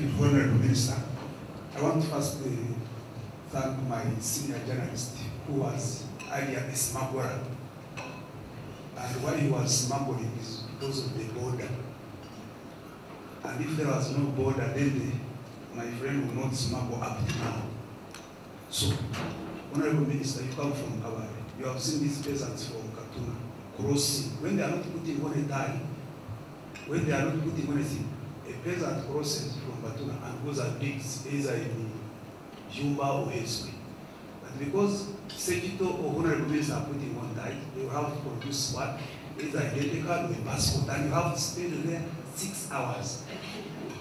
you, Honorable Minister. I want to first thank my senior journalist who was earlier a smuggler. And why he was smuggling is because of the border. And if there was no border, then my friend would not smuggle up to now. So, Honorable Minister, you come from Kabale. You have seen these peasants from Katuna crossing. When they are not putting on a tie, when they are not putting anything, a peasant crosses from Katuna and goes and digs either in Jumba or Heswe. But because Sekito or Honorable Minister are putting on tie, they will have to produce what? Either identity card or a passport, and you have to spend there 6 hours.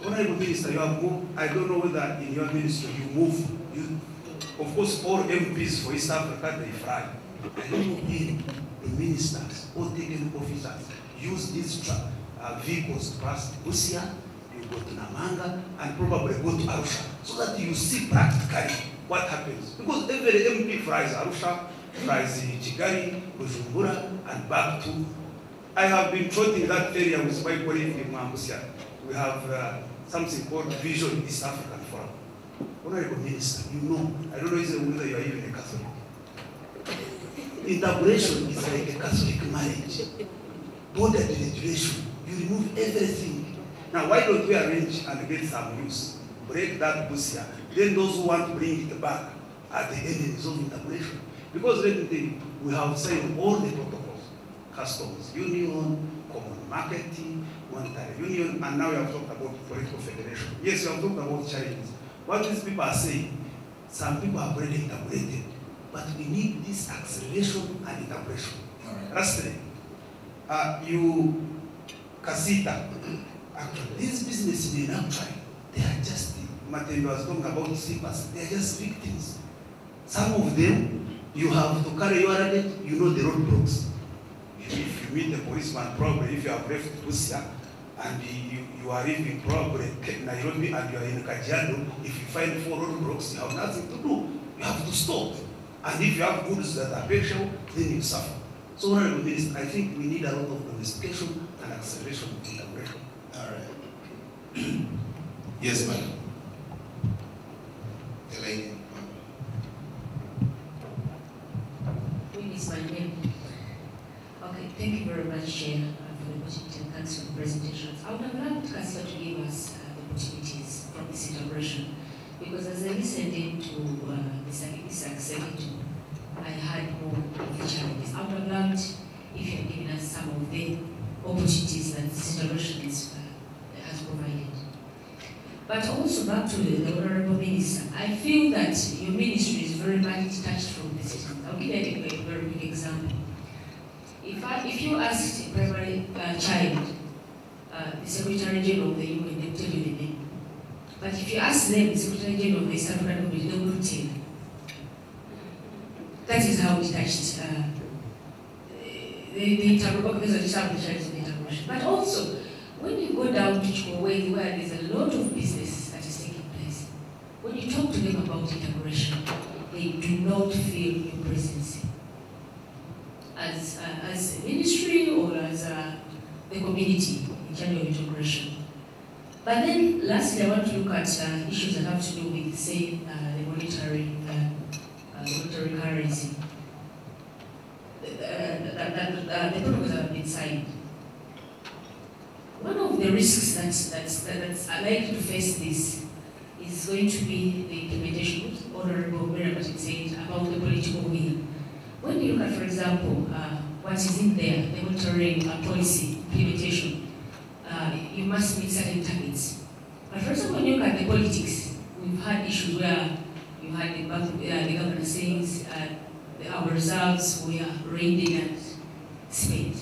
Honorable Minister, you have moved. I don't know whether in your ministry you move. Of course, all MPs for East Africa, they fly. I don't know if the ministers or technical officers use these vehicles to pass Busia, you go to Namanga, and probably go to Arusha, so that you see practically what happens. Because every MP flies Arusha, flies Chigari, Bujumbura, and back to. I have been trotting that area with my colleague in Mambusia. We have something called Vision East African Forum. Honorable Minister, you know, I don't know whether you are even a Catholic. Integration is like a Catholic marriage. Border deregulation, you remove everything. Now, why don't we arrange and get some news? Break that busia. Then those who want to bring it back are the enemies of integration. Because let me tell you, we have signed all the protocols. Customs union, common marketing, monetary union, and now we have talked about political federation. Yes, we have talked about challenges. What these people are saying, some people have already integrated, but we need this acceleration and integration. Right. Lastly, Kasita, actually, these businesses in Accra, they are just, Matthew was talking about sleepers, they are just victims. Some of them, you have to carry your luggage, you know the roadblocks. If you meet a policeman, probably if you have left Busia, and you are even probably Nairobi and you are in Kajiado, if you find 4 roadblocks, you have nothing to do. You have to stop. And if you have goods that are perishable, then you suffer. So, Honorable Minister, I think we need a lot of domestication and acceleration of integration. All right. Yes, madam. The lady. Who is my name? Okay, thank you very much, Chair, for the opportunity, and thanks for the presentations. I would have loved Councillor to give us the opportunities from this integration, because as I listened into this executive, I had more of the challenges. I would have loved if you had given us some of the opportunities that this integration has provided. But also back to the Honourable Minister, I feel that your ministry is very much detached from the citizens. I'll give you a very big example. If you asked a primary child, the Secretary General of the UN, they will tell you the name. But if you ask them, the Secretary General of the East African Community, they will not tell you. That is how detached the integration. But also, when you go down to Chikowezi, where there's a lot of business that is taking place, when you talk to them about integration, they do not feel your presence. As a ministry or as the community in terms of integration. But then, lastly, I want to look at issues that have to do with, say, the monetary currency. The protocols have been signed. One of the risks that's likely to face this is going to be the implementation, which Honourable Miriam said about the political will. When you look at, for example, what is in there, the monitoring policy implementation, you must meet certain targets. But for example, when you look at the politics, we've had issues where you had the governor saying our reserves were raided and spent.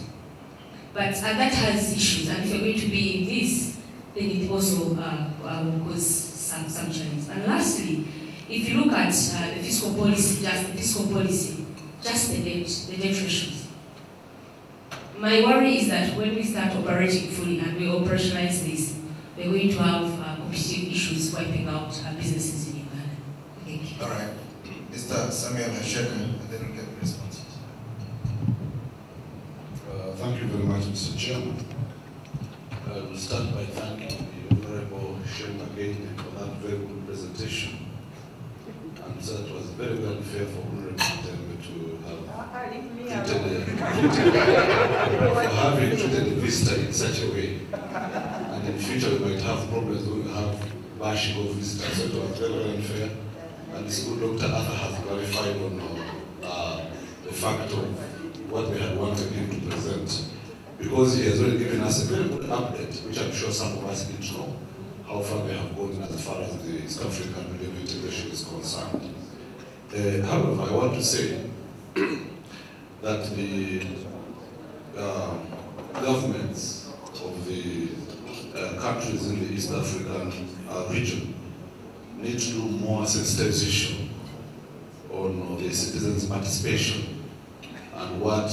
But that has issues, and if you're going to be in this, then it also will cause some challenges. And lastly, if you look at the fiscal policy, just the debt ratios. My worry is that when we start operating fully and we operationalize this, we're going to have competitive issues wiping out businesses in Uganda. Thank you. All right. Mr. Samuel Hasheka, and then we'll get the responses. Thank you very much, Mr. Chairman. I will start by thanking the Honorable Honorable Shem again for that very good presentation. And so it was very, very unfair for Honorable Tembe to have for having treated the visitor in such a way. And in future we might have problems when we have bashing of visitors, so it was very, very unfair. And this good Dr. Arthur has clarified on the fact of what we had wanted him to present. Because he has already given us a very good update, which I'm sure some of us didn't know, how far they have gone as far as the East African regional integration is concerned. However, I want to say that the governments of the countries in the East African region need to do more sensitization on the citizens' participation and what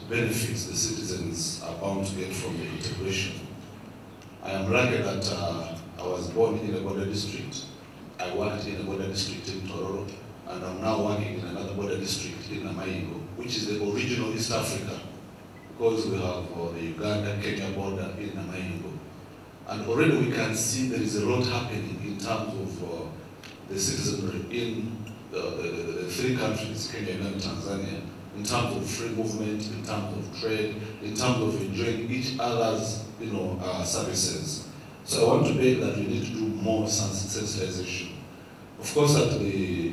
benefits the citizens are bound to get from the integration. I am lucky that I was born in a border district. I worked in a border district in Tororo, and I'm now working in another border district in Namaingo, which is the original East Africa, because we have the Uganda-Kenya border in Namaingo. And already we can see there is a lot happening in terms of the citizenry in the three countries, Kenya, Uganda, and Tanzania, in terms of free movement, in terms of trade, in terms of enjoying each other's services. So I want to beg that we need to do more sensitization. Of course, at the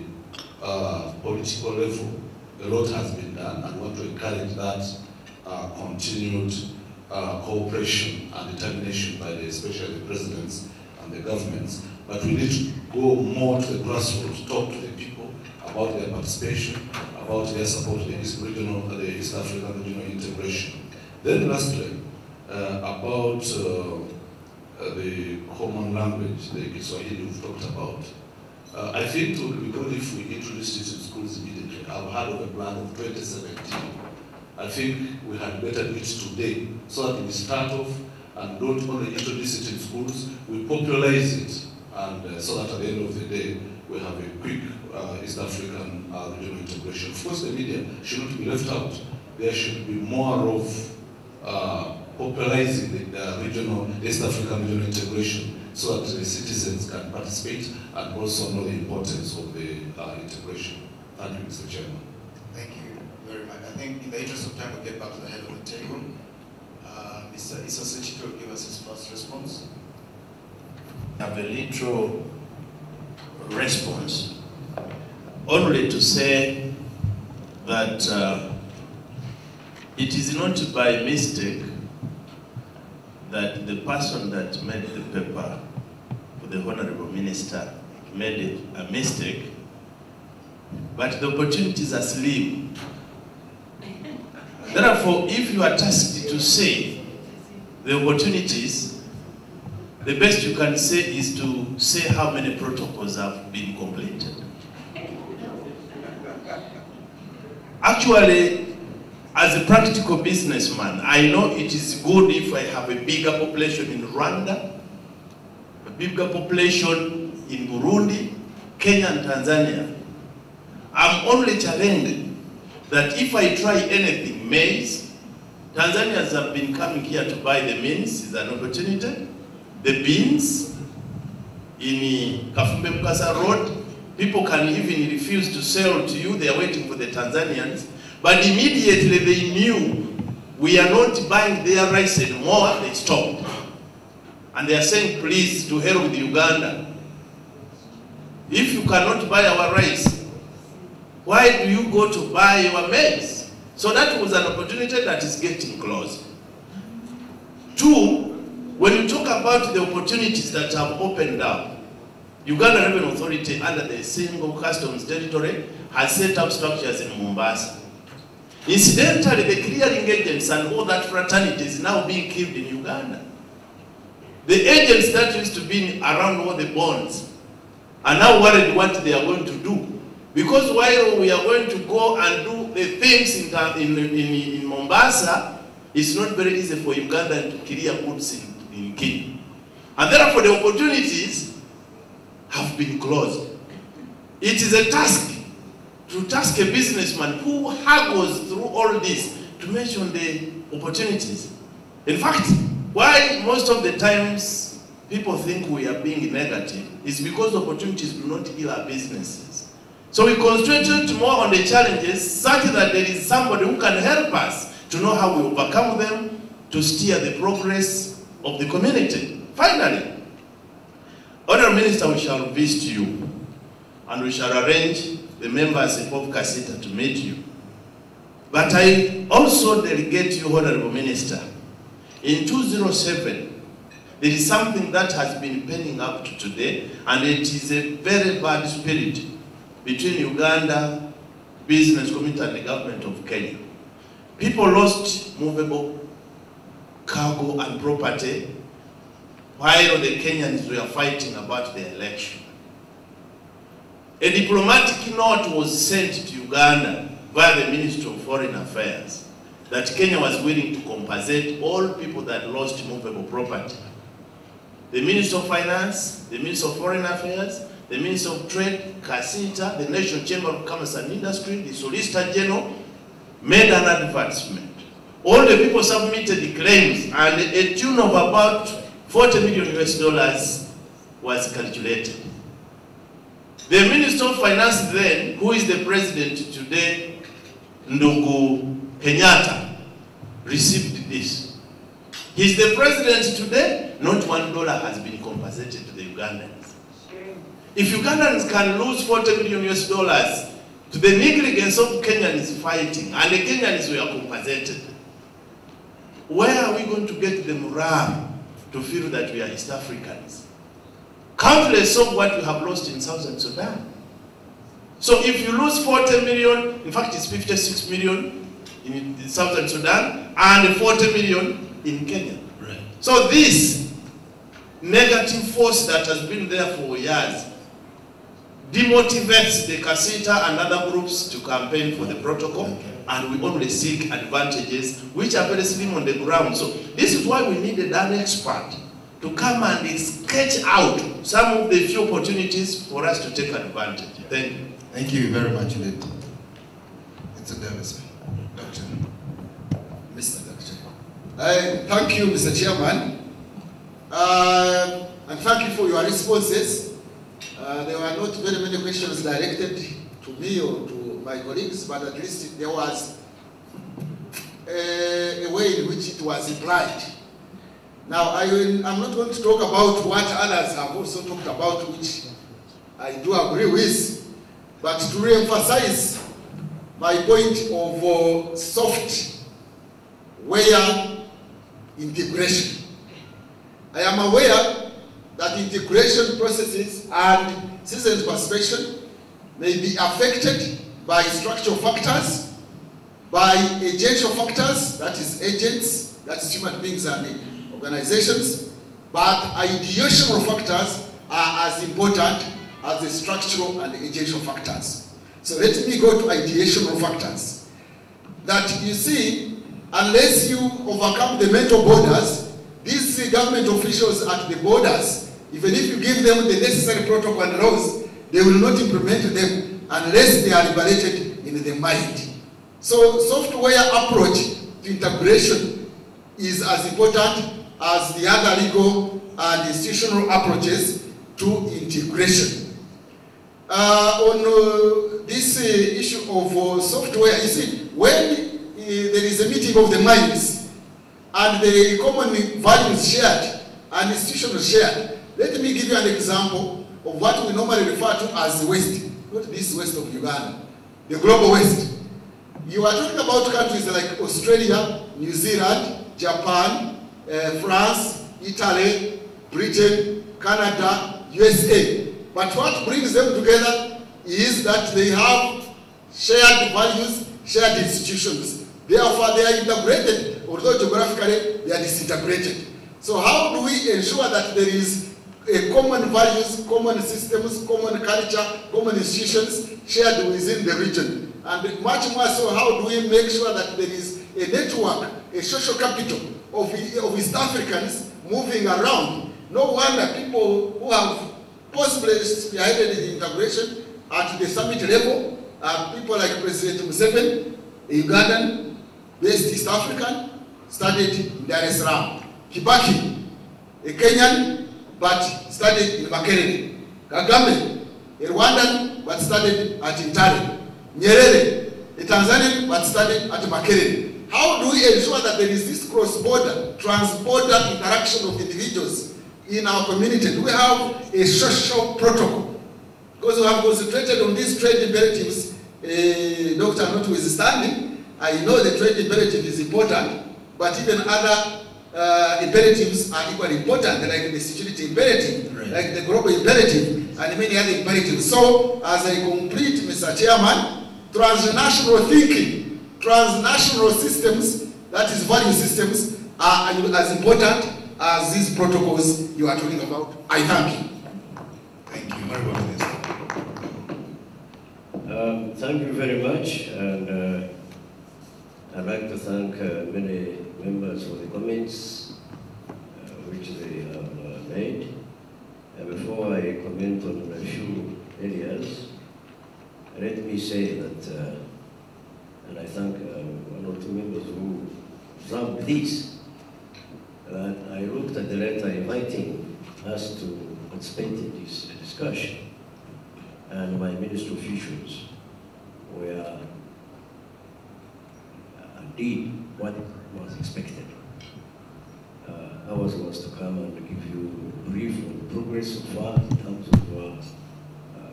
political level, a lot has been done, and we want to encourage that continued cooperation and determination by especially the presidents and the governments. But we need to go more to the grassroots, talk to the people about their participation, about their support to the East African regional integration. Then lastly, about the common language, the Kiswahili we've talked about. I think it would be good if we introduced it in schools immediately. I've heard of a plan of 2017. I think we had better do it today, so that we start off and don't only introduce it in schools, we popularize it, and so that at the end of the day, we have a quick East African regional integration. Of course, the media shouldn't be left out. There should be more of popularizing the East African regional integration so that the citizens can participate and also know the importance of the integration. Thank you, Mr. Chairman. Thank you very much. I think in the interest of time, we'll get back to the head of the table. Mr. Issa Sechito will give us his first response. I have a little response, only to say that it is not by mistake that the person that made the paper for the Honorable Minister made a mistake, but the opportunities are slim. Therefore, if you are tasked to say the opportunities, the best you can say is to say how many protocols have been completed. Actually, as a practical businessman, I know it is good if I have a bigger population in Rwanda, a bigger population in Burundi, Kenya and Tanzania. I'm only challenged that if I try anything, maize, Tanzanians have been coming here to buy the maize, is an opportunity. The beans in Kafumbe Mukasa Road, people can even refuse to sell to you, they are waiting for the Tanzanians. But immediately they knew we are not buying their rice anymore, they stopped. And they are saying, please, to hell with Uganda. If you cannot buy our rice, why do you go to buy our maize? So that was an opportunity that is getting close. Two, when you talk about the opportunities that have opened up, Uganda Revenue Authority under the single customs territory has set up structures in Mombasa. Incidentally, the clearing agents and all that fraternity is now being killed in Uganda. The agents that used to be around all the bonds are now worried what they are going to do. Because while we are going to go and do the things in Mombasa, it's not very easy for Uganda to clear goods in Kenya. And therefore the opportunities have been closed. It is a task to task a businessman who haggles through all this to mention the opportunities. In fact, why most of the times people think we are being negative, is because opportunities do not kill our businesses. So we concentrate more on the challenges such that there is somebody who can help us to know how we overcome them, to steer the progress of the community. Finally, Honourable Minister, we shall visit you and we shall arrange the members of Kasita to meet you. But I also delegate you, Honourable Minister, in 2007, there is something that has been penning up to today, and it is a very bad spirit between Uganda, business community and the government of Kenya. People lost movable cargo and property while the Kenyans were fighting about the election. A diplomatic note was sent to Uganda via the Ministry of Foreign Affairs that Kenya was willing to compensate all people that lost movable property. The Minister of Finance, the Minister of Foreign Affairs, the Minister of Trade, Kasita, the National Chamber of Commerce and Industry, the Solicitor General made an advertisement. All the people submitted claims, and a tune of about $40 million was calculated. The Minister of Finance then, who is the President today, Ndugu Kenyatta, received this. He's the President today, not $1 has been compensated to the Ugandans. If Ugandans can lose $40 million to the negligence of Kenyans fighting, and the Kenyans were compensated, where are we going to get the morale to feel that we are East Africans? Countless of what we have lost in Southern Sudan. So if you lose 40 million, in fact it's 56 million in Southern Sudan and 40 million in Kenya. Right. So this negative force that has been there for years demotivates the Kasita and other groups to campaign for the protocol, and we only seek advantages which are very slim on the ground. So this is why we needed an expert to come and sketch out some of the few opportunities for us to take advantage. Thank you. Thank you very much, Lady. It's a Davis. Doctor. Mr. Doctor. Thank you, Mr. Chairman. And thank you for your responses. There were not very many questions directed to me or to my colleagues, but at least there was a way in which it was implied. Now, I'm not going to talk about what others have also talked about, which I do agree with, but to re-emphasize my point of software integration. I am aware that integration processes and citizens' participation may be affected by structural factors, by agential factors, that is agents, that is human beings and organizations, but ideational factors are as important as the structural and the agential factors. So let me go to ideational factors. That you see, unless you overcome the mental borders, these government officials at the borders, even if you give them the necessary protocol and laws, they will not implement them unless they are liberated in the mind. So software approach to integration is as important as the other legal and institutional approaches to integration. On this issue of software, you see, when there is a meeting of the minds and the common values shared and institutions shared, let me give you an example of what we normally refer to as the West, not this West of Uganda, the global West. You are talking about countries like Australia, New Zealand, Japan, France, Italy, Britain, Canada, USA. But what brings them together is that they have shared values, shared institutions. Therefore, they are integrated, although geographically they are disintegrated. So how do we ensure that there is a common values, common systems, common culture, common institutions shared within the region? And much more so, how do we make sure that there is a network, a social capital of East Africans moving around? No wonder people who have possibly spearheaded the integration at the summit level people like President Museveni, a Ugandan, based East African, studied in Dar es Salaam. Kibaki, a Kenyan, but studied in Makerere. Kagame, a Rwandan, but studied at Intare. Nyerere, a Tanzanian, but studied at Makerere. How do we ensure that there is this cross-border, trans-border interaction of individuals in our community? Do we have a social protocol? Because we have concentrated on these trade imperatives, Dr. notwithstanding, I know the trade imperative is important, but even other imperatives are equally important, like the security imperative, right, like the global imperative, and many other imperatives. So, as I complete, Mr. Chairman, transnational thinking, transnational systems, that is value systems, are as important as these protocols you are talking about. I thank you. Thank you. Honorable Minister. Thank you very much, and I'd like to thank many members for the comments which they have made. Before I comment on a few areas, let me say that, and I thank one or two members who drafted this, that I looked at the letter inviting us to participate in this discussion, and my ministry officials were did what was expected. Ours was to come and give you a brief on the progress so far in terms of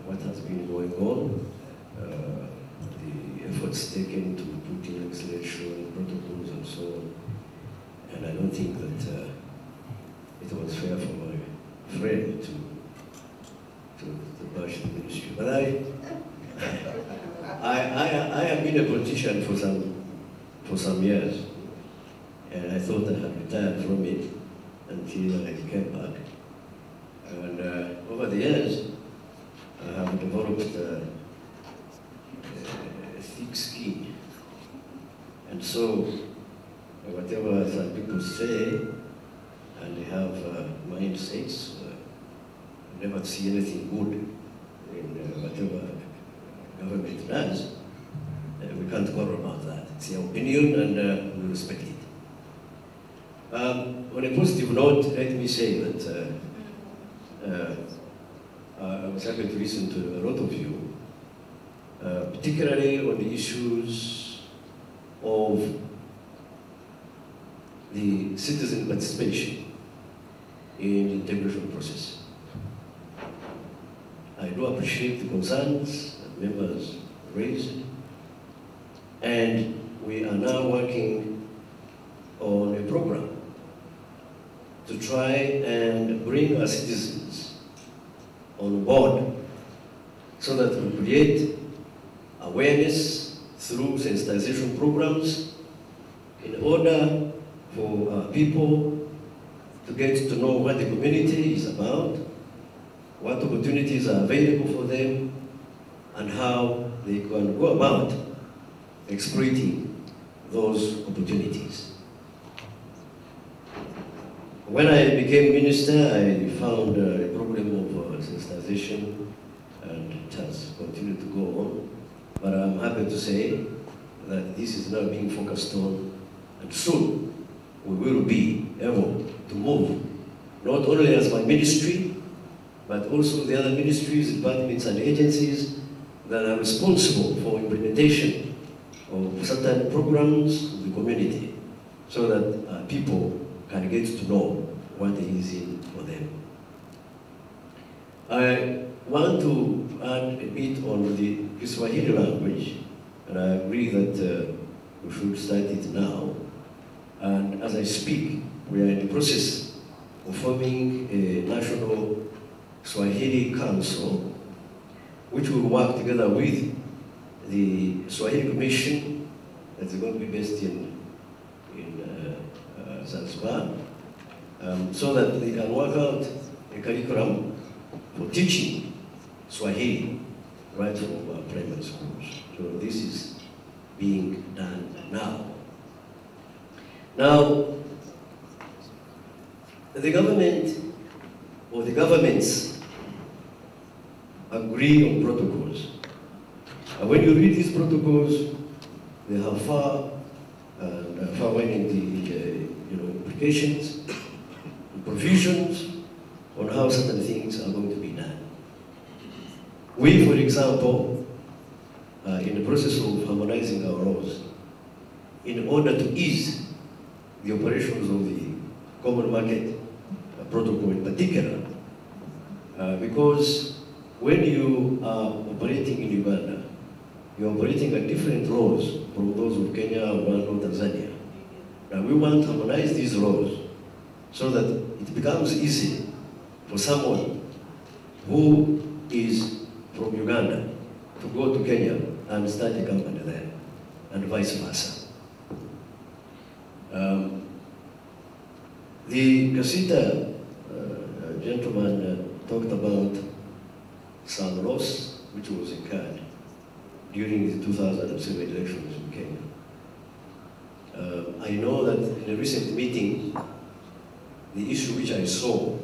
what has been going on, the efforts taken to put in legislation, protocols, and so on. And I don't think that it was fair for my friend to bash the ministry. But I have been a politician for some years, and I thought I had retired from it until I came back. And over the years, I have developed a thick skin. And so, whatever some people say, and they have mindsets, never see anything good in whatever government does, we can't quarrel about that. It's their opinion, and we respect it. On a positive note, let me say that I was happy to listen to a lot of you, particularly on the issues of the citizen participation in the integration process. I do appreciate the concerns that members raised, and we are now working on a program to try and bring our citizens on board so that we create awareness through sensitization programs in order for people to get to know what the community is about, what opportunities are available for them, and how they can go about exploiting those opportunities. When I became minister, I found a problem of sensitization, and it has continued to go on. But I'm happy to say that this is now being focused on, and soon we will be able to move, not only as my ministry, but also the other ministries, departments, and agencies that are responsible for implementation of certain programs in the community, so that people can get to know what is in for them. I want to add a bit on the Swahili language, and I agree that we should start it now. And as I speak, we are in the process of forming a national Swahili council, which will work together with the Swahili Commission that's going to be based in Zanzibar, so that they can work out a curriculum for teaching Swahili right from our primary schools. So this is being done now. Now, the government or the governments agree on protocols. And when you read these protocols, they have far-winding implications, provisions on how certain things are going to be done. We, for example, in the process of harmonizing our laws, in order to ease the operations of the common market protocol in particular, because when you are operating in Uganda, you're operating at different laws from those of Kenya, Rwanda, or Tanzania. Now we want to harmonize these laws so that it becomes easy for someone who is from Uganda to go to Kenya and start a company there, and vice versa. The Kasita gentleman talked about some loss which was incurred during the 2007 elections in Kenya. I know that in a recent meeting, the issue which I saw